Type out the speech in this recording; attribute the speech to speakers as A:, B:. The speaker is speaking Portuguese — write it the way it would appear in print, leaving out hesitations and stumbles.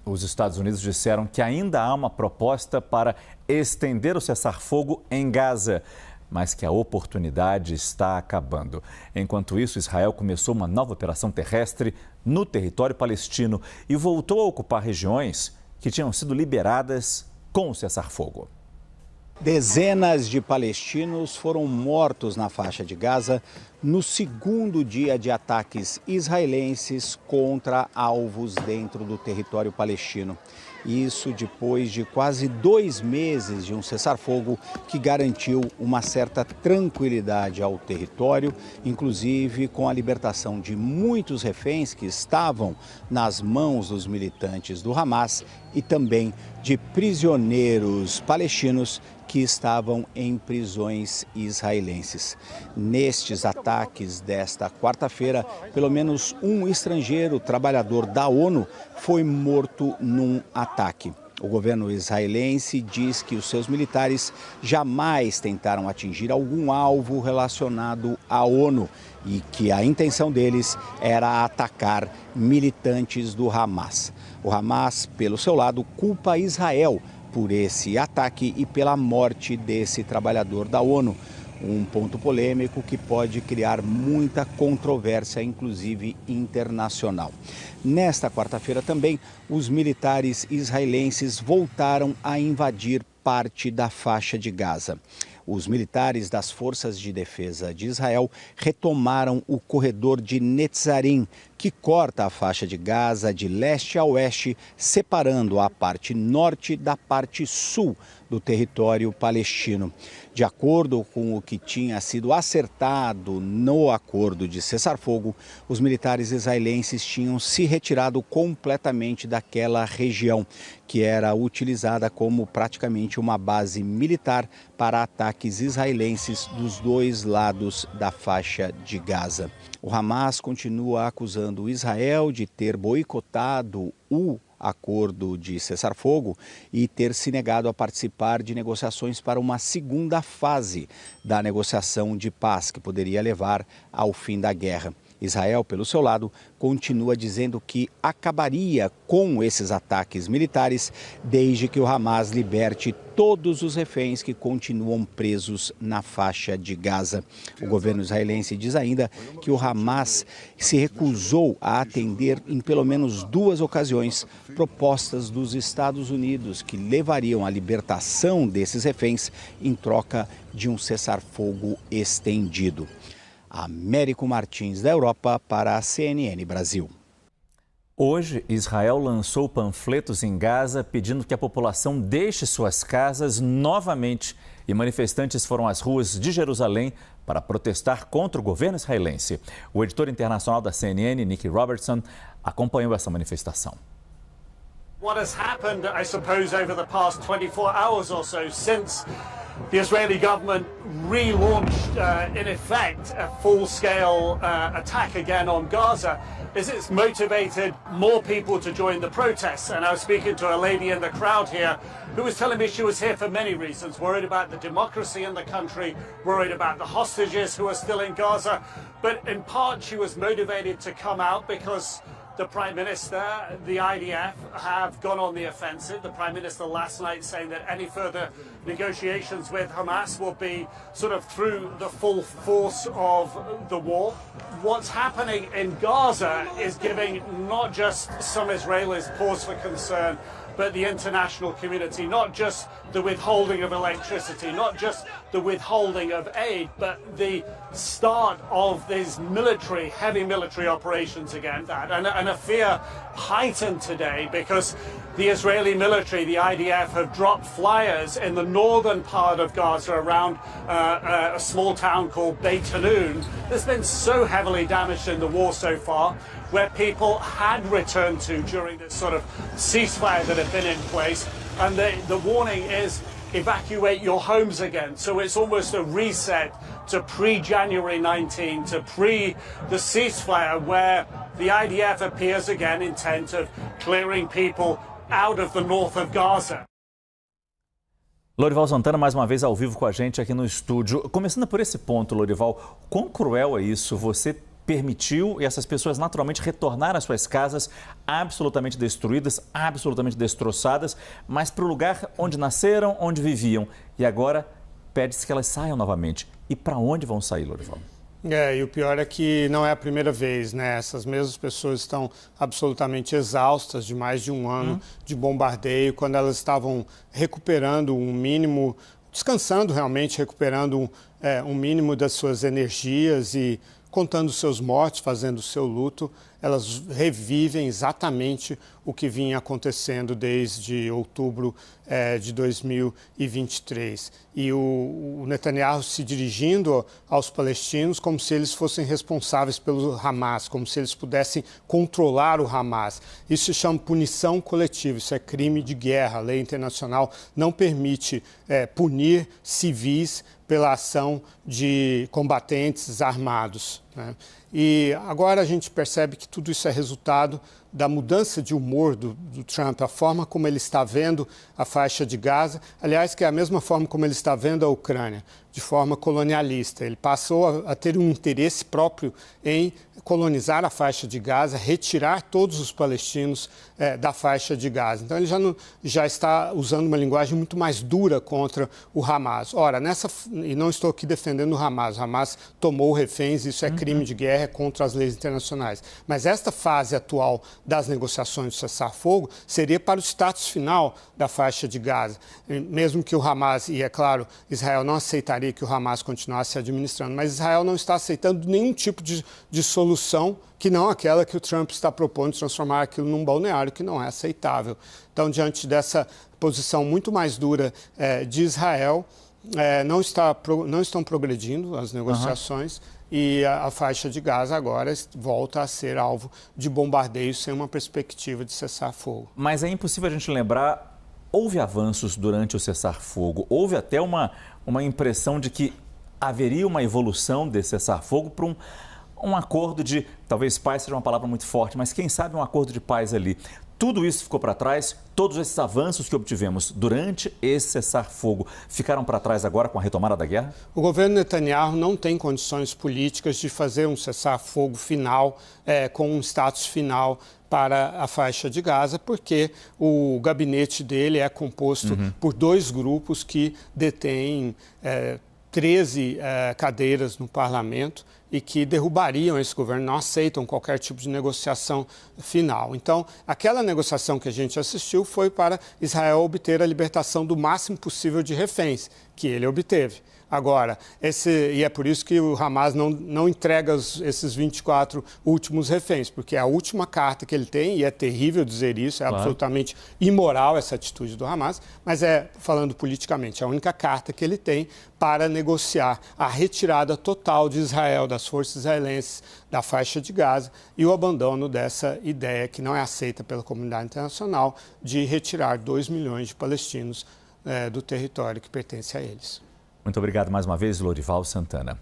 A: Os Estados Unidos disseram que ainda há uma proposta para estender o cessar-fogo em Gaza, mas que a oportunidade está acabando. Enquanto isso, Israel começou uma nova operação terrestre no território palestino e voltou a ocupar regiões que tinham sido liberadas com o cessar-fogo.
B: Dezenas de palestinos foram mortos na faixa de Gaza no segundo dia de ataques israelenses contra alvos dentro do território palestino. Isso depois de quase 2 meses de um cessar-fogo que garantiu uma certa tranquilidade ao território, inclusive com a libertação de muitos reféns que estavam nas mãos dos militantes do Hamas e também de prisioneiros palestinos que estavam em prisões israelenses. Nestes ataques desta quarta-feira, pelo menos um estrangeiro trabalhador da ONU foi morto num ataque. O governo israelense diz que os seus militares jamais tentaram atingir algum alvo relacionado à ONU e que a intenção deles era atacar militantes do Hamas. O Hamas, pelo seu lado, culpa Israel por esse ataque e pela morte desse trabalhador da ONU. Um ponto polêmico que pode criar muita controvérsia, inclusive internacional. Nesta quarta-feira também, os militares israelenses voltaram a invadir parte da faixa de Gaza. Os militares das Forças de Defesa de Israel retomaram o corredor de Netzarim, que corta a faixa de Gaza de leste a oeste, separando a parte norte da parte sul do território palestino. De acordo com o que tinha sido acertado no acordo de cessar-fogo, os militares israelenses tinham se retirado completamente daquela região, que era utilizada como praticamente uma base militar para ataques israelenses dos dois lados da faixa de Gaza. O Hamas continua acusando Israel de ter boicotado o acordo de cessar-fogo e ter se negado a participar de negociações para uma segunda fase da negociação de paz, que poderia levar ao fim da guerra. Israel, pelo seu lado, continua dizendo que acabaria com esses ataques militares desde que o Hamas liberte todos os reféns que continuam presos na faixa de Gaza. O governo israelense diz ainda que o Hamas se recusou a atender em pelo menos 2 ocasiões propostas dos Estados Unidos que levariam à libertação desses reféns em troca de um cessar-fogo estendido. Américo Martins, da Europa, para a CNN Brasil.
A: Hoje, Israel lançou panfletos em Gaza pedindo que a população deixe suas casas novamente e manifestantes foram às ruas de Jerusalém para protestar contra o governo israelense. O editor internacional da CNN, Nick Robertson, acompanhou essa manifestação.
C: What has happened, I suppose, over the past 24 hours or so since the Israeli government relaunched, in effect, a full-scale attack again on Gaza is it's motivated more people to join the protests. And I was speaking to a lady in the crowd here who was telling me she was here for many reasons, worried about the democracy in the country, worried about the hostages who are still in Gaza. But in part, she was motivated to come out because the Prime Minister, the IDF, have gone on the offensive. The Prime Minister last night saying that any further negotiations with Hamas will be sort of through the full force of the war. What's happening in Gaza is giving not just some Israelis pause for concern, but the international community, not just the withholding of electricity, not just the withholding of aid, but the start of these military, heavy military operations again. And a fear heightened today because the Israeli military, the IDF, have dropped flyers in the northern part of Gaza around a small town called Beit Hanun that's been so heavily damaged in the war so far, where people had returned to during this sort of ceasefire that had been in place. And the warning is evacuate your homes again. So it's almost a reset to pre-January 19, to the ceasefire, where the IDF appears again intent of clearing people out of the north of Gaza.
A: Lorival Santana, mais uma vez ao vivo com a gente aqui no estúdio. Começando por esse ponto, Lorival, quão cruel é isso? Você permitiu essas pessoas naturalmente retornar às suas casas absolutamente destruídas, absolutamente destroçadas, mas para o lugar onde nasceram, onde viviam. E agora pede-se que elas saiam novamente. E para onde vão sair, Lorival?
D: E o pior é que não é a primeira vez, né? Essas mesmas pessoas estão absolutamente exaustas de mais de um ano de bombardeio, quando elas estavam recuperando um mínimo, descansando realmente, recuperando um mínimo das suas energias e contando seus mortos, fazendo o seu luto, elas revivem exatamente o que vinha acontecendo desde outubro de 2023. E o Netanyahu se dirigindo aos palestinos como se eles fossem responsáveis pelo Hamas, como se eles pudessem controlar o Hamas. Isso se chama punição coletiva, isso é crime de guerra. A lei internacional não permite punir civis pela ação de combatentes armados, né? E agora a gente percebe que tudo isso é resultado da mudança de humor do Trump, a forma como ele está vendo a faixa de Gaza, aliás, que é a mesma forma como ele está vendo a Ucrânia, de forma colonialista. Ele passou a ter um interesse próprio em colonizar a faixa de Gaza, retirar todos os palestinos da faixa de Gaza. Então ele já está usando uma linguagem muito mais dura contra o Hamas. Ora, e não estou aqui defendendo o Hamas tomou reféns, isso é crime de guerra, é contra as leis internacionais. Mas esta fase atual das negociações de cessar-fogo seria para o status final da faixa de Gaza. Mesmo que o Hamas, e é claro, Israel não aceitaria que o Hamas continuasse administrando, mas Israel não está aceitando nenhum tipo de solução que não aquela que o Trump está propondo de transformar aquilo num balneário, que não é aceitável. Então, diante dessa posição muito mais dura de Israel, não estão progredindo as negociações. E a faixa de Gaza agora volta a ser alvo de bombardeio sem uma perspectiva de cessar-fogo.
A: Mas é impossível a gente lembrar, houve avanços durante o cessar-fogo, houve até uma impressão de que haveria uma evolução desse cessar-fogo para um acordo de, talvez paz seja uma palavra muito forte, mas quem sabe um acordo de paz ali. Tudo isso ficou para trás, todos esses avanços que obtivemos durante esse cessar-fogo ficaram para trás agora com a retomada da guerra?
D: O governo Netanyahu não tem condições políticas de fazer um cessar-fogo final, com um status final para a faixa de Gaza, porque o gabinete dele é composto por dois grupos que detêm 13 cadeiras no parlamento e que derrubariam esse governo, não aceitam qualquer tipo de negociação final. Então, aquela negociação que a gente assistiu foi para Israel obter a libertação do máximo possível de reféns, que ele obteve. Agora, e é por isso que o Hamas não entrega esses 24 últimos reféns, porque é a última carta que ele tem, e é terrível dizer isso, é absolutamente imoral essa atitude do Hamas, mas falando politicamente, é a única carta que ele tem para negociar a retirada total de Israel, das forças israelenses da faixa de Gaza e o abandono dessa ideia que não é aceita pela comunidade internacional de retirar 2 milhões de palestinos do território que pertence a eles.
A: Muito obrigado mais uma vez, Lorival Santana.